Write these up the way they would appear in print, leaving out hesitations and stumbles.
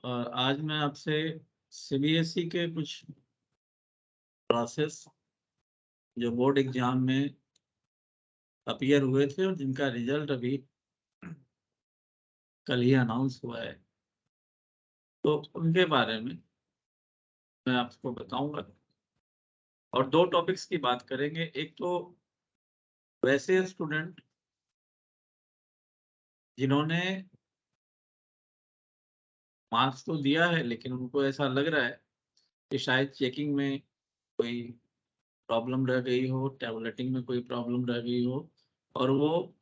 और आज मैं आपसे सीबीएसई के कुछ प्रोसेस जो बोर्ड एग्जाम में अपीयर हुए थे और जिनका रिजल्ट अभी कल ही अनाउंस हुआ है, तो उनके बारे में मैं आपको बताऊंगा। और दो टॉपिक्स की बात करेंगे। एक तो वैसे स्टूडेंट जिन्होंने मार्क्स तो दिया है, लेकिन उनको ऐसा लग रहा है कि शायद चेकिंग में कोई प्रॉब्लम रह गई हो, टैबलेटिंग में कोई प्रॉब्लम रह गई हो, और वो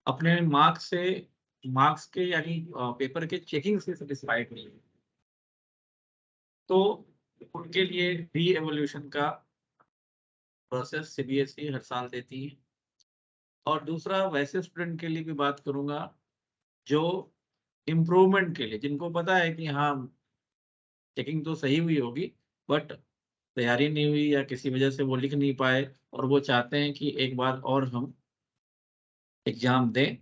अपने मार्क्स के यानी पेपर के चेकिंग से सेटिस्फाइड नहीं है, तो उनके लिए री एवोल्यूशन का प्रोसेस सीबीएसई हर साल देती है। और दूसरा वैसे स्टूडेंट के लिए भी बात करूंगा जो इम्प्रूवमेंट के लिए, जिनको पता है कि हाँ चेकिंग तो सही हुई होगी, बट तैयारी नहीं हुई या किसी वजह से वो लिख नहीं पाए, और वो चाहते हैं कि एक बार और हम एग्जाम दें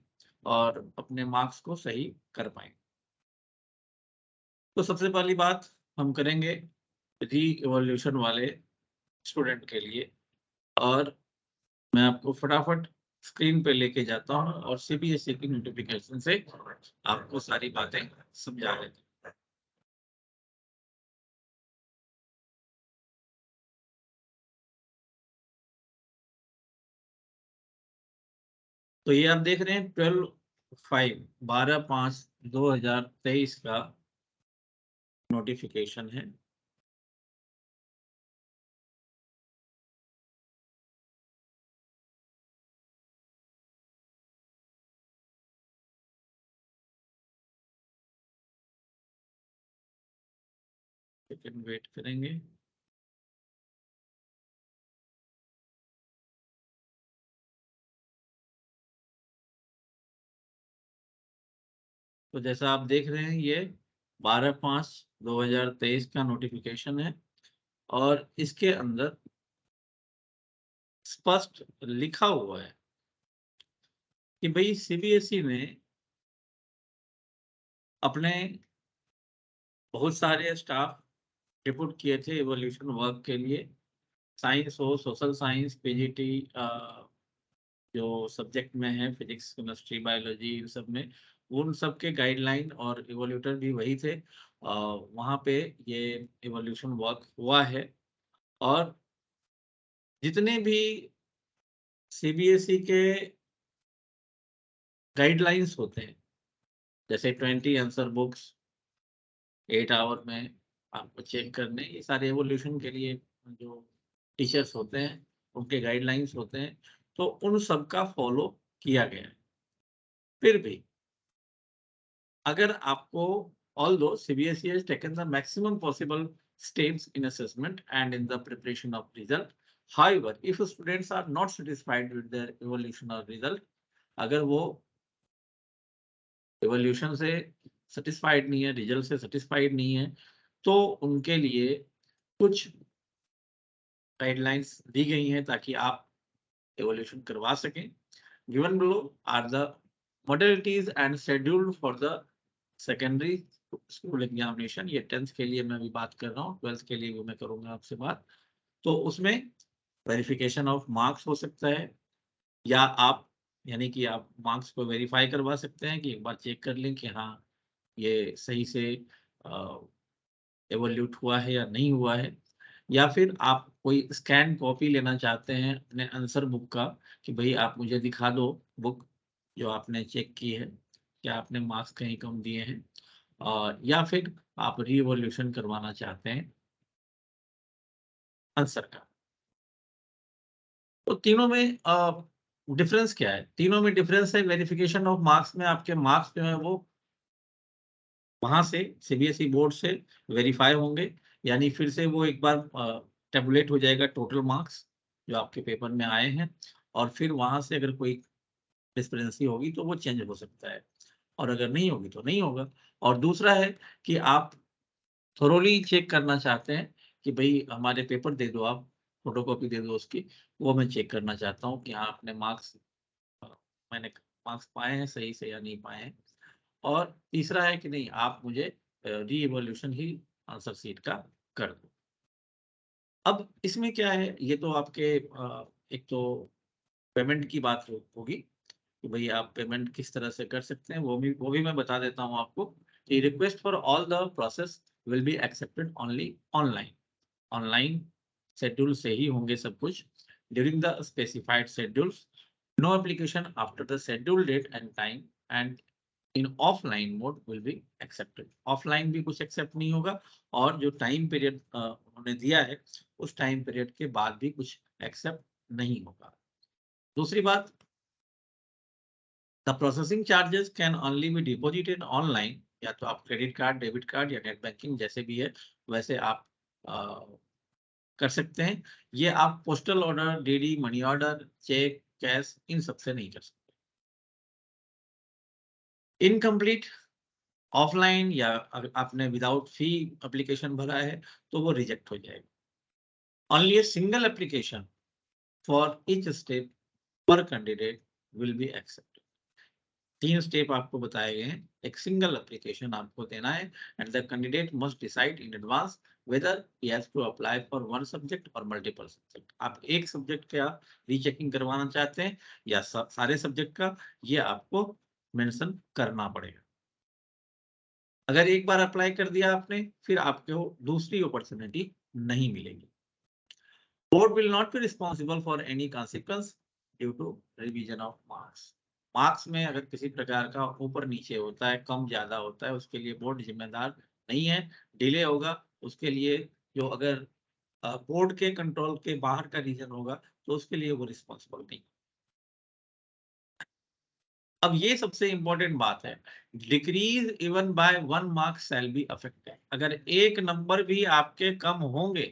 और अपने मार्क्स को सही कर पाएं। तो सबसे पहली बात हम करेंगे री इवोल्यूशन वाले स्टूडेंट के लिए, और मैं आपको फटाफट स्क्रीन पे लेके जाता हूँ और सीबीएसई की नोटिफिकेशन से आपको सारी बातें समझा देता हूँ। तो ये आप देख रहे हैं 12/5 का नोटिफिकेशन है। सेकंड वेट करेंगे। तो जैसा आप देख रहे हैं, ये 12/5/2023 का नोटिफिकेशन है, और इसके अंदर स्पष्ट लिखा हुआ है कि भाई सीबीएसई ने अपने बहुत सारे स्टाफ रिपोर्ट किए थे इवोल्यूशन वर्क के लिए। साइंस हो, सोशल साइंस, पीजीटी, जो सब्जेक्ट में है, फिजिक्स, केमिस्ट्री, बायोलॉजी, इन सब में उन सब के गाइडलाइन और इवोल्यूटर भी वही थे। वहाँ पे ये इवोल्यूशन वर्क हुआ है। और जितने भी सीबीएसई के गाइडलाइंस होते हैं, जैसे 20 आंसर बुक्स 8 आवर में आपको चेक करने, ये सारे एवोल्यूशन के लिए जो टीचर्स होते हैं उनके गाइडलाइंस होते हैं, तो उन सब का फॉलो किया गया है। फिर भी अगर आपको, although CBSE has taken the maximum possible steps in assessment and in the preparation of result, however, if students are not satisfied with their evaluation or result, अगर वो evaluation से satisfied नहीं है, result से satisfied नहीं है, तो उनके लिए कुछ गाइडलाइंस दी गई हैं ताकि आप evaluation करवा सकें। Given below are the modalities and schedule for the secondary school examination. ये 10th के लिए मैं अभी बात कर रहा हूँ, 12th के लिए भी मैं करूंगा आपसे बात। तो उसमें वेरिफिकेशन ऑफ मार्क्स हो सकता है, या आप यानी कि आप मार्क्स को वेरीफाई करवा सकते हैं कि एक बार चेक कर लें कि हाँ ये सही से एवोल्यूट हुआ है या नहीं हुआ है। या फिर आप कोई स्कैन कॉपी लेना चाहते हैं अपने आंसर बुक का, कि भाई आप मुझे दिखा दो बुक जो आपने चेक की है, क्या आपने मार्क्स कहीं कम दिए हैं, और या फिर आप रीवोल्यूशन करवाना चाहते हैं आंसर का। तो तीनों में डिफरेंस क्या है? तीनों में डिफरेंस है वेरिफिकेशन ऑफ मार्क्स में। आपके मार्क्स जो है वो वहां से सीबीएसई बोर्ड से वेरीफाई होंगे, यानी फिर से वो एक बार टेबुलेट हो जाएगा टोटल मार्क्स जो आपके पेपर में आए हैं, और फिर वहां से अगर कोई डिस्क्रिपेंसी होगी तो वो चेंज हो सकता है, और अगर नहीं होगी तो नहीं होगा। और दूसरा है कि आप थोरोली चेक करना चाहते हैं कि भाई हमारे पेपर दे दो, आप फोटोकॉपी दे दो उसकी, वो मैं चेक करना चाहता हूँ कि हाँ अपने मार्क्स मैंने मार्क्स पाए हैं सही से या नहीं पाए हैं। और तीसरा है कि नहीं आप मुझे री इवोल्यूशन ही आंसर शीट का कर दो। अब इसमें क्या है, ये तो आपके एक तो पेमेंट की बात होगी कि भाई आप पेमेंट किस तरह से कर सकते हैं, वो भी मैं बता देता हूँ आपको कि request for all the process will be accepted only online. Online schedule से ही होंगे सब कुछ during the specified schedules. No application after the schedule date and time and in offline mode will be accepted. Offline भी कुछ accept नहीं होगा और जो टाइम पीरियड उन्होंने दिया है उस टाइम पीरियड के बाद भी कुछ एक्सेप्ट नहीं होगा। दूसरी बात, the processing charges can only be deposited online, या तो आप क्रेडिट कार्ड, डेबिट कार्ड या नेट बैंकिंग जैसे भी है वैसे आप कर सकते हैं। ये आप postal order, DD, money order, cheque, cash इन सबसे नहीं कर सकते। इनकम्प्लीट ऑफलाइन या अगर आपने विदाउट फी एप्लीकेशन भरा है तो वो रिजेक्ट हो जाएगा। Only a single application for each step पर candidate will be accepted. 3 step आपको बताए गए हैं, एक सिंगल एप्लीकेशन आपको देना है and the candidate must decide in advance whether he has to apply for one subject और मल्टीपल सब्जेक्ट। आप एक सब्जेक्ट का रीचेकिंग करवाना चाहते हैं या सारे सब्जेक्ट का, ये आपको मेंशन करना पड़ेगा। अगर एक बार अप्लाई कर दिया आपने, फिर आपको दूसरी अपॉर्चुनिटी नहीं मिलेगी। Board will not be responsible for any consequence due to revision of marks. Marks में अगर किसी प्रकार का ऊपर नीचे होता है, कम ज्यादा होता है, उसके लिए बोर्ड जिम्मेदार नहीं है। डिले होगा उसके लिए, जो अगर बोर्ड के कंट्रोल के बाहर का रीजन होगा तो उसके लिए वो रिस्पॉन्सिबल नहीं। अब ये सबसे इंपॉर्टेंट बात है, decrease even bye 1 marks shall be affected. अगर एक नंबर भी आपके कम होंगे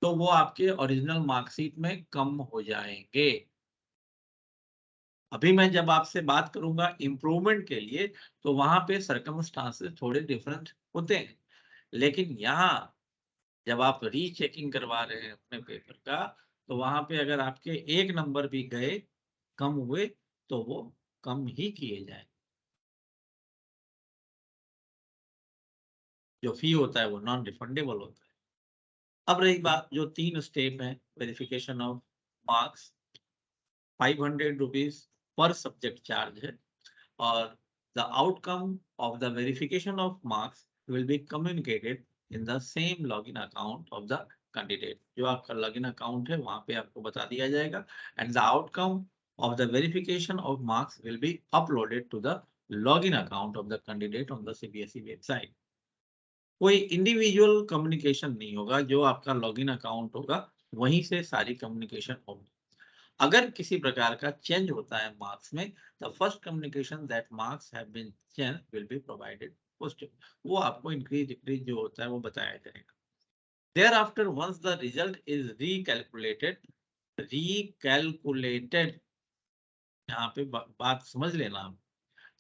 तो वो आपके ओरिजिनल मार्कशीट में कम हो जाएंगे। अभी मैं जब आपसे बात करूंगा इम्प्रूवमेंट के लिए तो वहां पे सर्कमस्टांसेस थोड़े डिफरेंट होते हैं, लेकिन यहाँ जब आप रीचेकिंग करवा रहे हैं अपने पेपर का तो वहां पे अगर आपके एक नंबर भी गए, कम हुए, तो वो कम ही किए जाए। जो फी होता है वो नॉन रिफंडेबल होता है। अब रही बात, जो 3 स्टेप है verification of marks, 500 rupees per subject charge है और the outcome of the verification of marks will be communicated in the same login account of the candidate। जो आपका login account है वहां पे आपको बता दिया जाएगा and the outcome of the verification of marks will be uploaded to the login account of the candidate on the CBSE website। कोई इंडिविजुअल कम्युनिकेशन नहीं होगा, जो आपका लॉगिन अकाउंट होगा वहीं से सारी कम्युनिकेशन होगी। अगर किसी प्रकार का चेंज होता है मार्क्स में, the first communication that marks have been change will be provided posted. वो आपको इंक्रीज डिक्रीज जो होता है वो बताया जाएगा। Thereafter once the result is recalculated, यहाँ पे बात समझ लेना आप,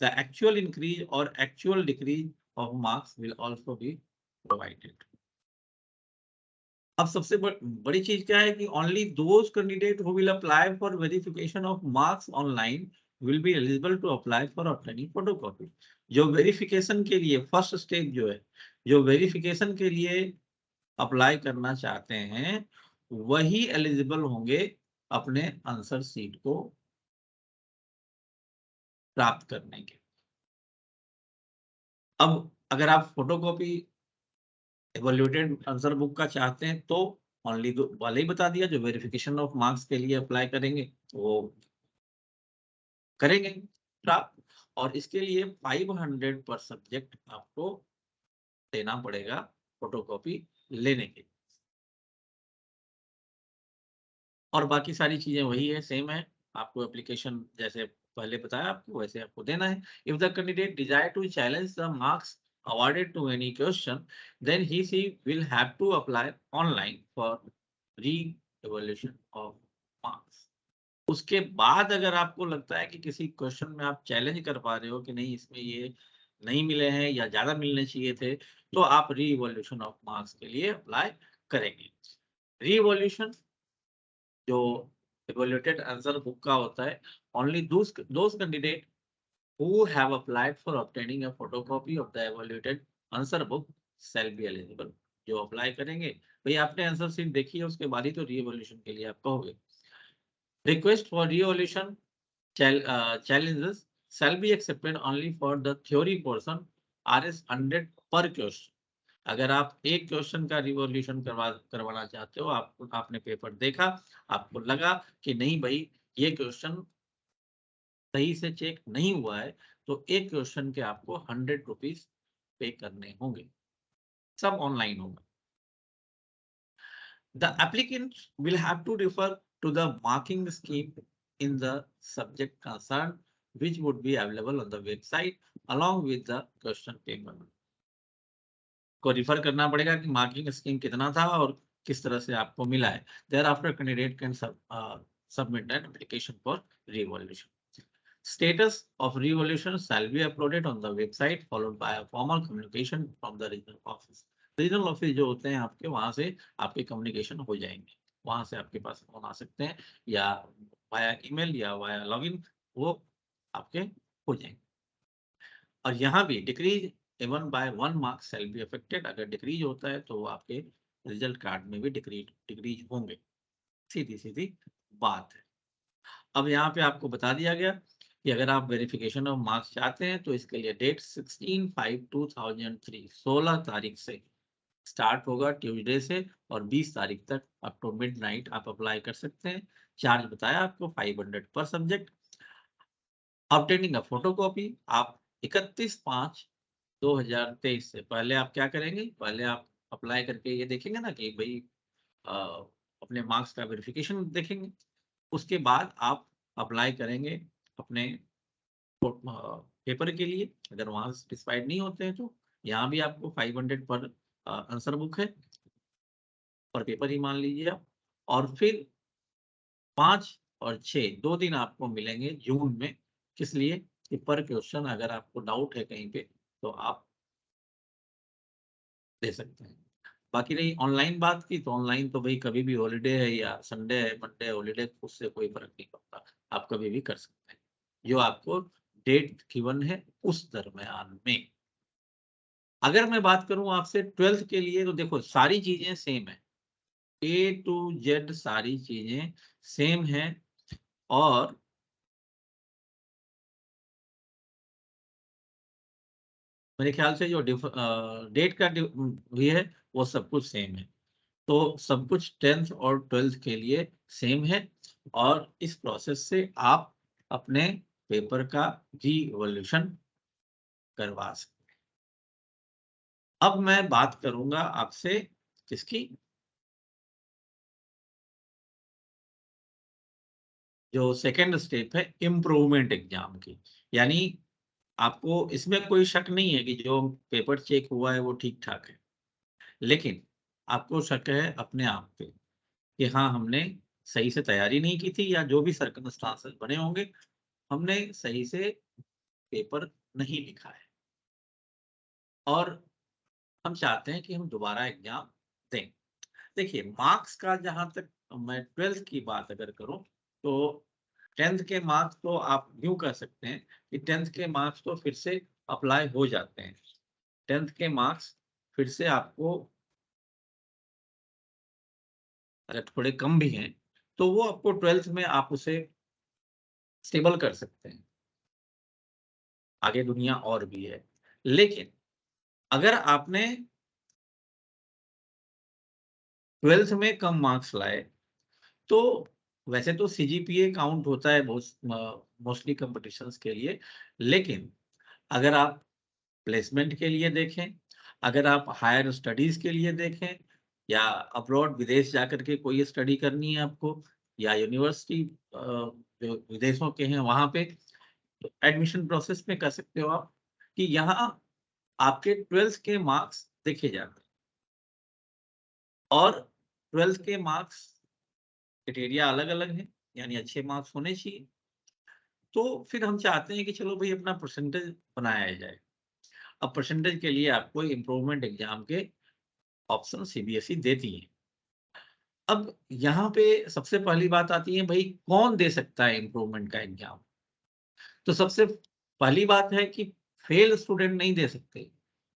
द एक्चुअल इंक्रीज और actual decrease of marks will also be provided. अब सबसे बड़ी चीज क्या है कि only those candidate who will apply for verification of marks online will be eligible to apply for obtaining photocopy. जो वेरिफिकेशन के लिए फर्स्ट स्टेप जो है, जो वेरिफिकेशन के लिए अप्लाई करना चाहते हैं वही एलिजिबल होंगे अपने आंसर सीट को प्राप्त करने के। अब अगर आप फोटोकॉपी इवैल्यूएटेड आंसर बुक का चाहते हैं तो ओनली दो वाले ही बता दिया, जो वेरिफिकेशन ऑफ मार्क्स के लिए अप्लाई करेंगे वो करेंगे प्राप्त। और इसके लिए 500 पर सब्जेक्ट आपको देना पड़ेगा फोटोकॉपी लेने के। और बाकी सारी चीजें वही है, सेम है। आपको एप्लीकेशन जैसे पहले बताया आपको वैसे आपको देना है। If the candidate desire to challenge the marks awarded to any question, then he will have to apply online for re-evaluation of marks। उसके बाद अगर आपको लगता है कि किसी क्वेश्चन में आप चैलेंज कर पा रहे हो कि नहीं इसमें ये नहीं मिले हैं या ज्यादा मिलने चाहिए थे, तो आप री-इवोल्यूशन ऑफ मार्क्स के लिए अप्लाई करेंगे। री-इवोल्यूशन जो इवैल्यूएटेड आंसर बुक का होता है, only those candidate who have applied for obtaining a photocopy of the evaluated answer book shall be eligible. जो अप्लाई करेंगे भाई, आपने आंसर शीट देखी है, उसके बाद ही तो रीएवोल्यूशन के लिए आप कहोगे. Request for reevaluation challenges shall be accepted only for the theory portion RS 100 per question. अगर आप एक क्वेश्चन का रिवॉल्यूशन करवाना चाहते हो, आपने पेपर देखा, आपको लगा कि नहीं भाई ये क्वेश्चन सही से चेक नहीं हुआ है, तो एक क्वेश्चन के आपको 100 रुपीज पे करने होंगे. सब ऑनलाइन होगा. The applicant will have to refer to the marking scheme in the subject concerned, which would be available on the website along with the question paper. को रिफर करना पड़ेगा कि मार्किंग स्कीम कितना था और किस तरह से आपको मिला है. Thereafter, candidate can submit an application for revaluation. Status of revaluation shall be uploaded on the website followed by a formal communication from the regional office. Regional office जो होते हैं आपके, वहां से आपके कम्युनिकेशन हो जाएंगे. वहां से आपके पास फोन आ सकते हैं या वाया ईमेल या वाया लॉगिन, वो आपके हो जाएंगे. और यहाँ भी decrease even bye 1 mark shall be affected. अगर डिक्रीज होता है तो वो आपके रिजल्ट कार्ड में भी डिक्रीज होंगे. सीधी सीधी बात है. अब यहाँ पे आपको बता दिया गया कि अगर आप वेरिफिकेशन ऑफ मार्क्स चाहते हैं तो इसके लिए डेट 16/5/2003 16 तारीख से स्टार्ट होगा, ट्यूसडे से, और 20 तारीख तक अप टू मिडनाइट आप अप्लाई कर सकते हैं. चार्ज बताया आपको 500 पर सब्जेक्ट. ऑब्टेनिंग अ फोटोकॉपी, आप 31/5/2023 से पहले आप क्या करेंगे, पहले आप अप्लाई करके ये देखेंगे ना कि भाई अपने मार्क्स का वेरिफिकेशन देखेंगे. उसके बाद आप अप्लाई करेंगे अपने पेपर के लिए. अगर वहां सेटिस्फाइड नहीं होते हैं तो यहाँ भी आपको 500 पर आंसर बुक है और पेपर ही मान लीजिए आप. और फिर 5 और 6 2 दिन आपको मिलेंगे जून में. किस लिए कि पर क्वेश्चन अगर आपको डाउट है कहीं पे तो आप दे सकते हैं. बाकी रही ऑनलाइन बात की, तो ऑनलाइन तो भाई कभी भी हॉलीडे है या संडे है, मंडे हॉलीडे, उससे कोई फर्क नहीं पड़ता. आप कभी भी कर सकते हैं जो आपको डेट गिवन है उस दरमियान में. अगर मैं बात करूं आपसे 12th के लिए, तो देखो सारी चीजें सेम है. A to Z सारी चीजें सेम है. और मेरे ख्याल से जो डेट का भी है वो सब कुछ सेम है. तो सब कुछ 10th और 12th के लिए सेम है. और इस प्रोसेस से आप अपने पेपर का रीवॉल्यूशन करवा सकते हैं. अब मैं बात करूंगा आपसे किसकी, जो सेकेंड स्टेप है इम्प्रूवमेंट एग्जाम की. यानी आपको इसमें कोई शक नहीं है कि जो पेपर चेक हुआ है वो ठीक ठाक है, लेकिन आपको शक है अपने आप पे कि हाँ हमने सही से तैयारी नहीं की थी, या जो भी सर्कमस्टांसेस बने होंगे हमने सही से पेपर नहीं लिखा है, और हम चाहते हैं कि हम दोबारा एग्जाम दें. देखिए मार्क्स का जहां तक मैं 12th की बात अगर करूं, तो 10th के मार्क्स तो आप यूं कह सकते हैं कि 10th के मार्क्स तो फिर से अप्लाई हो जाते हैं. 10th के मार्क्स फिर से आपको अगर थोड़े कम भी हैं तो वो आपको 12th में आप उसे स्टेबल कर सकते हैं. आगे दुनिया और भी है. लेकिन अगर आपने 12th में कम मार्क्स लाए, तो वैसे तो सीजीपीए काउंट होता है मोस्टली कंपटीशंस के लिए, लेकिन अगर आप प्लेसमेंट के लिए देखें, अगर आप हायर स्टडीज के लिए देखें, या अब्रॉड विदेश जाकर के कोई स्टडी करनी है आपको, या यूनिवर्सिटी जो विदेशों के हैं वहां पे, तो एडमिशन प्रोसेस में कर सकते हो आप कि यहाँ आपके 12th के मार्क्स देखे जाते हैं. और 12th के मार्क्स क्राइटेरिया अलग अलग है, यानी अच्छे मार्क्स होने चाहिए. तो फिर हम चाहते हैं कि चलो भाई अपना परसेंटेज बनाया जाए. अब परसेंटेज के लिए आपको इम्प्रूवमेंट एग्जाम के ऑप्शन सीबीएसई देती है. अब यहाँ पे सबसे पहली बात आती है भाई कौन दे सकता है इम्प्रूवमेंट का एग्जाम. तो सबसे पहली बात है कि फेल स्टूडेंट नहीं दे सकते,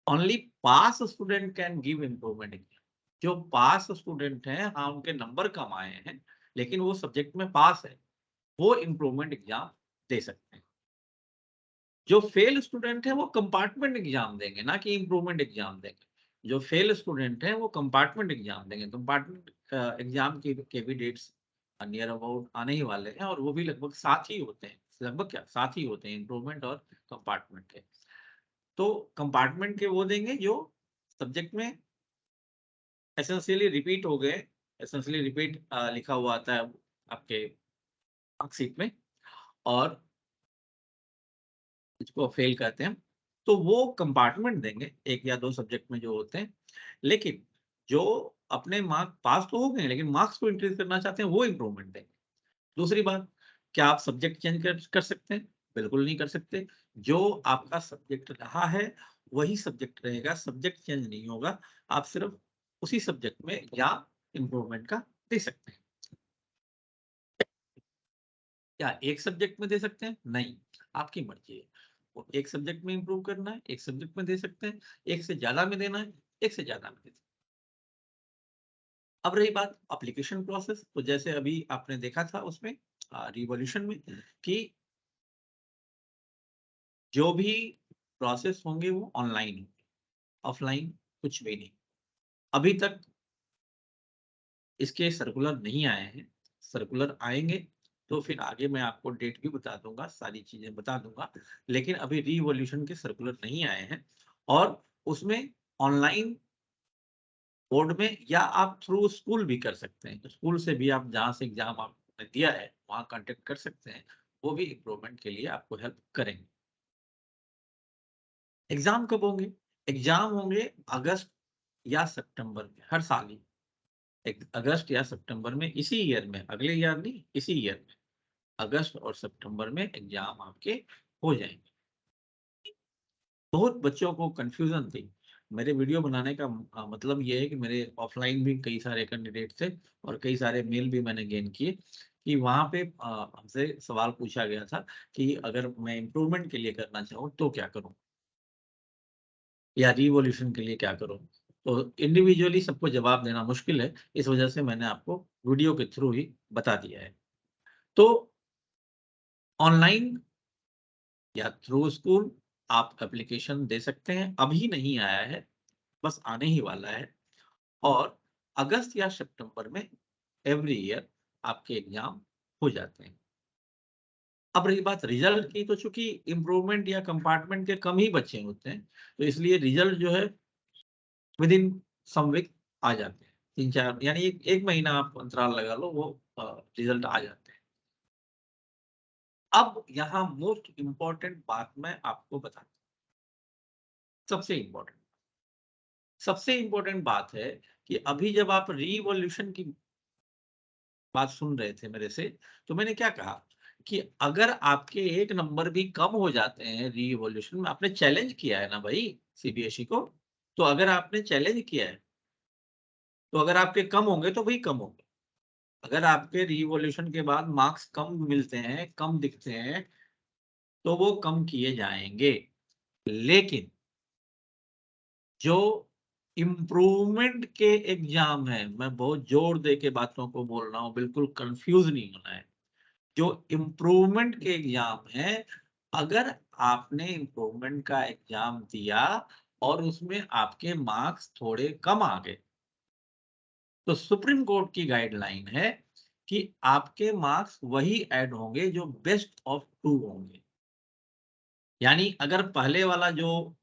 only pass student can give improvement exam. जो पास स्टूडेंट हैं, हाँ उनके नंबर कम आए हैं लेकिन वो सब्जेक्ट में पास है, वो इम्प्रूवमेंट एग्जाम दे सकते हैं। जो फेल स्टूडेंट है वो कंपार्टमेंट एग्जाम देंगे, ना कि इम्प्रूवमेंट एग्जाम देंगे। जो फेल स्टूडेंट है वो कंपार्टमेंट एग्जाम देंगे। कंपार्टमेंट एग्जाम के भी डेट्स नियर अबाउट आने ही वाले हैं, और वो भी लगभग साथ ही होते हैं, लगभग क्या साथ ही होते हैं, इम्प्रूवमेंट और कंपार्टमेंट के। तो कंपार्टमेंट के वो देंगे जो सब्जेक्ट में एसेंशियली रिपीट हो गए। एसेंशियली रिपीट लिखा हुआ आता है आपके मार्कशीट में, और इसको फेल कहते हैं। तो वो कंपार्टमेंट देंगे एक या दो सब्जेक्ट में जो होते हैं। लेकिन जो अपने मार्क पास तो हो गए लेकिन मार्क्स को इंक्रीज करना चाहते हैं, वो इम्प्रूवमेंट देंगे। दूसरी बात, क्या आप सब्जेक्ट चेंज कर सकते हैं? बिल्कुल नहीं कर सकते। जो आपका सब्जेक्ट रहा है वही सब्जेक्ट रहेगा, सब्जेक्ट चेंज नहीं होगा। आप सिर्फ उसी सब्जेक्ट में या इम्प्रूवमेंट का दे सकते हैं। क्या एक सब्जेक्ट में दे सकते हैं? नहीं, आपकी मर्जी है। वो एक सब्जेक्ट में इंप्रूव करना है, एक सब्जेक्ट में दे सकते हैं। एक से ज्यादा में देना है, एक से ज्यादा में दे सकते हैं। अब रही बात एप्लीकेशन प्रोसेस, तो जैसे अभी आपने देखा था उसमें रिवॉल्यूशन में कि जो भी प्रोसेस होंगे वो ऑनलाइन होंगे, ऑफलाइन कुछ भी नहीं। अभी तक इसके सर्कुलर नहीं आए हैं। सर्कुलर आएंगे तो फिर आगे मैं आपको डेट भी बता दूंगा, सारी चीजें बता दूंगा। लेकिन अभी रिवॉल्यूशन के सर्कुलर नहीं आए हैं, और उसमें ऑनलाइन बोर्ड में या आप थ्रू स्कूल भी कर सकते हैं। स्कूल से भी आप जहाँ से एग्जाम आपने दिया है वहाँ कांटेक्ट कर सकते हैं। वो भी इम्प्रूवमेंट के लिए आपको हेल्प करेंगे। एग्जाम कब होंगे? एग्जाम होंगे अगस्त या सितंबर में, हर साल ही। अगस्त या सितंबर में, इसी ईयर में, अगले ईयर नहीं, इसी ईयर में अगस्त और सितंबर में एग्जाम आपके हो जाएंगे। बहुत बच्चों को कंफ्यूजन थी। मेरे वीडियो बनाने का मतलब ये है कि मेरे ऑफलाइन भी कई सारे कैंडिडेट थे, और कई सारे मेल भी मैंने गेन किए कि वहां पे हमसे सवाल पूछा गया था कि अगर मैं इम्प्रूवमेंट के लिए करना चाहूँ तो क्या करूँ, या रिवॉल्यूशन के लिए क्या करूँ। तो इंडिविजुअली सबको जवाब देना मुश्किल है, इस वजह से मैंने आपको वीडियो के थ्रू ही बता दिया है। तो ऑनलाइन या थ्रू स्कूल आप एप्लीकेशन दे सकते हैं। अभी नहीं आया है, बस आने ही वाला है। और अगस्त या सितंबर में एवरी ईयर आपके एग्जाम हो जाते हैं। अब रही बात रिजल्ट की, तो चूंकि इम्प्रूवमेंट या कंपार्टमेंट के कम ही बच्चे होते हैं, तो इसलिए रिजल्ट जो है विद इन सम वीक आ जाते हैं। 3-4 यानी एक महीना आप अंतराल लगा लो, वो रिजल्ट आ जाते हैं। अब यहाँ मोस्ट इम्पोर्टेंट बात मैं आपको बताता हूँ। सबसे इम्पोर्टेंट, सबसे इम्पोर्टेंट बात है कि अभी जब आप रिवॉल्यूशन की बात सुन रहे थे मेरे से, तो मैंने क्या कहा कि अगर आपके एक नंबर भी कम हो जाते हैं रीइवोल्यूशन में, आपने चैलेंज किया है ना भाई सीबीएसई को, तो अगर आपने चैलेंज किया है तो अगर आपके कम होंगे तो भाई कम होंगे। अगर आपके रीइवोल्यूशन के बाद मार्क्स कम मिलते हैं, कम दिखते हैं, तो वो कम किए जाएंगे। लेकिन जो इम्प्रूवमेंट के एग्जाम है, मैं बहुत जोर दे के बातों को बोल रहा हूँ, बिल्कुल कंफ्यूज नहीं होना है। जो इम्प्रूवमेंट के एग्जाम है, अगर आपने इम्प्रूवमेंट का एग्जाम दिया और उसमें आपके मार्क्स थोड़े कम आ गए, तो सुप्रीम कोर्ट की गाइडलाइन है कि आपके मार्क्स वही ऐड होंगे जो बेस्ट ऑफ 2 होंगे। यानी अगर पहले वाला जो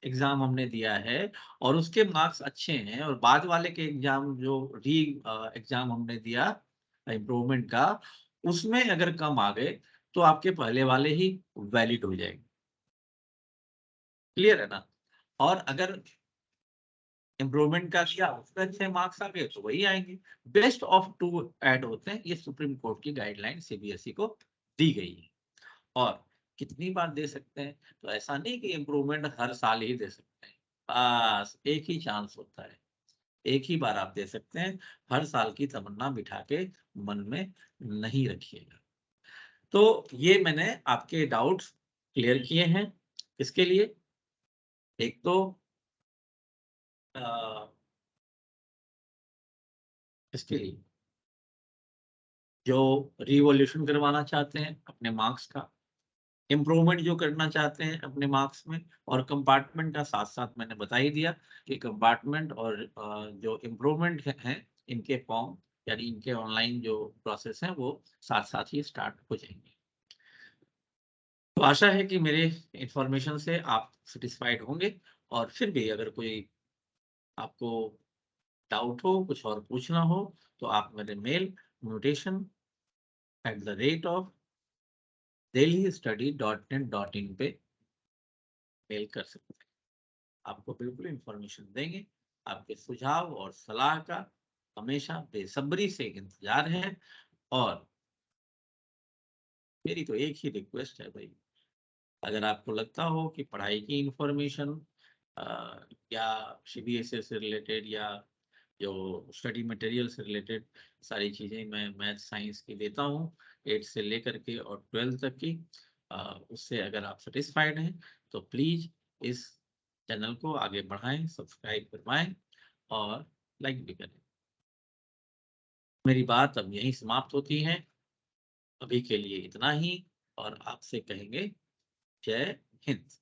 एग्जाम हमने दिया है और उसके मार्क्स अच्छे हैं, और बाद वाले के एग्जाम जो री एग्जाम हमने दिया इम्प्रूवमेंट का, उसमें अगर कम आ गए, तो आपके पहले वाले ही वैलिड हो जाएंगे। क्लियर है ना? और अगर इम्प्रूवमेंट का किया उसमें अच्छे मार्क्स आ गए तो वही आएंगे। बेस्ट ऑफ 2 ऐड होते हैं, ये सुप्रीम कोर्ट की गाइडलाइन सीबीएसई को दी गई है। और कितनी बार दे सकते हैं? तो ऐसा नहीं कि इम्प्रूवमेंट हर साल ही दे सकते हैं। बस एक ही चांस होता है, एक ही बार आप दे सकते हैं। हर साल की तमन्ना बिठा के मन में नहीं रखिएगा। तो ये मैंने आपके डाउट्स क्लियर किए हैं। इसके लिए एक तो इसके लिए जो रिवॉल्यूशन करवाना चाहते हैं अपने मार्क्स का, इम्प्रूवमेंट जो करना चाहते हैं अपने मार्क्स में, और कंपार्टमेंट का साथ साथ मैंने बता ही दिया कि कंपार्टमेंट और जो इम्प्रूवमेंट है इनके फॉर्म यानी इनके ऑनलाइन जो प्रोसेस है वो साथ साथ ही स्टार्ट हो जाएंगे। तो आशा है कि मेरे इंफॉर्मेशन से आप सेटिस्फाइड होंगे, और फिर भी अगर कोई आपको डाउट हो, कुछ और पूछना हो, तो आप मेरे मेल mutation@delhistudy.net.in पे मेल कर सकते हैं। आपको बिल्कुल इंफॉर्मेशन देंगे। आपके सुझाव और सलाह का हमेशा बेसब्री से इंतजार है। और मेरी तो एक ही रिक्वेस्ट है भाई, अगर आपको लगता हो कि पढ़ाई की इंफॉर्मेशन या सीबीएसई से रिलेटेड या जो स्टडी मटेरियल से रिलेटेड सारी चीज़ें मैं मैथ साइंस की देता हूँ 8 से लेकर के और 12 तक की, उससे अगर आप सेटिस्फाइड हैं तो प्लीज़ इस चैनल को आगे बढ़ाएं, सब्सक्राइब करवाएं और लाइक भी करें। मेरी बात अब यहीं समाप्त होती है। अभी के लिए इतना ही, और आपसे कहेंगे जय हिंद।